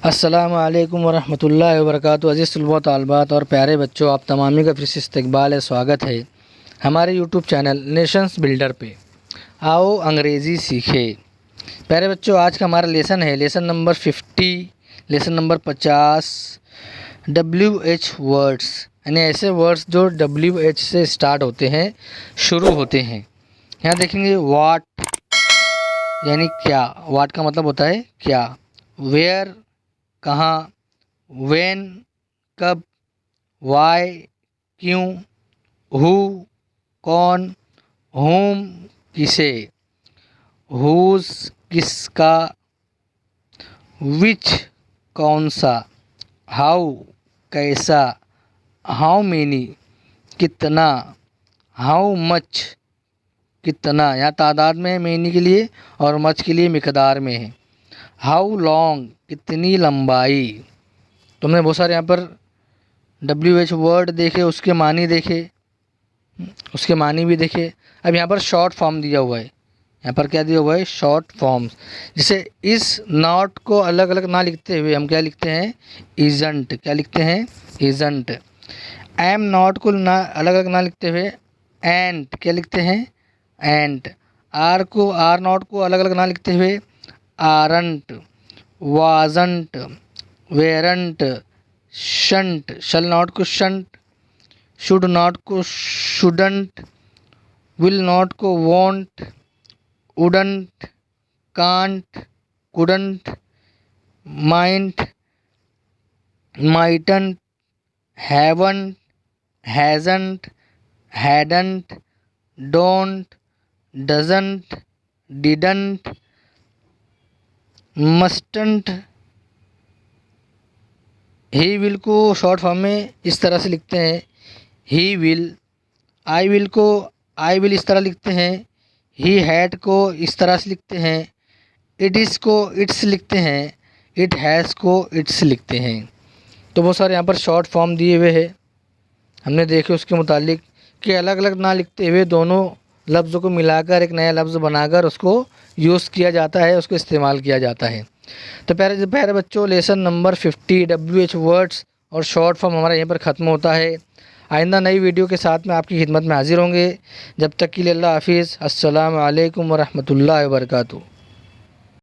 अस्सलामु अलैकुम वरहमतुल्लाहि वबरकातुहू। अज़ीज़ तलबा तालिबात और प्यारे बच्चों, आप तमामी का फिर से इस्तकबाल है, स्वागत है हमारे यूट्यूब चैनल नेशंस बिल्डर पे। आओ अंग्रेज़ी सीखे। प्यारे बच्चों, आज का हमारा लेसन है lesson number 50, lesson number 50, WH words, यानी ऐसे वर्ड्स जो WH से स्टार्ट होते हैं, शुरू होते हैं। यहाँ देखेंगे वाट यानी क्या, वाट का मतलब होता है क्या। वेयर कहाँ, व्हेन कब, वाई क्यों, हु कौन, होम किसे, हुज किसका, विच कौन सा, हाउ कैसा, हाउ मेनी कितना, हाउ मच कितना, यहाँ तादाद में है मेनी के लिए और मच के लिए मिकदार में है। हाउ लॉन्ग कितनी लंबाई। तुमने बहुत सारे यहाँ पर WH वर्ड देखे, उसके मानी देखे, उसके मानी भी देखे। अब यहाँ पर शॉर्ट फॉर्म दिया हुआ है, यहाँ पर क्या दिया हुआ है, शॉर्ट फॉर्म्स। जैसे इस नॉट को अलग अलग ना लिखते हुए हम क्या लिखते हैं, इजंट। क्या लिखते हैं, इजंट। एम नॉट को ना अलग अलग ना लिखते हुए एंट क्या लिखते हैं, एंट। आर को, आर नॉट को अलग अलग ना लिखते हुए aren't, wasn't, weren't, shan't. Shall not को शंट, शुड नॉट को शुडंट, विल नॉट को won't, wouldn't, can't, couldn't, mayn't, mightn't, haven't, hasn't, hadn't, don't, doesn't, didn't, mustn't. He will को शॉर्ट फॉर्म में इस तरह से लिखते हैं, ही विल। आई विल को आई विल इस तरह लिखते हैं, ही हैड को इस तरह से लिखते हैं, इट इज़ को इट्स लिखते हैं, इट हैज़ को इट्स लिखते हैं। तो बहुत सारे यहाँ पर शॉर्ट फॉर्म दिए हुए हैं, हमने देखे उसके मुतालिक कि अलग अलग ना लिखते हुए दोनों लफ्ज़ों को मिलाकर एक नया लफ्ज़ बनाकर उसको यूज़ किया जाता है, उसको इस्तेमाल किया जाता है। तो प्यारे प्यारे बच्चों, लेसन नंबर 50 WH वर्ड्स और शॉर्ट फॉर्म हमारा यहीं पर ख़त्म होता है। आइंदा नई वीडियो के साथ में आपकी खिदमत में हाजिर होंगे। जब तक के लिए अल्लाह हाफिज़। अस्सलामु अलैकुम वरहमतुल्लाहि वबरकातुहू।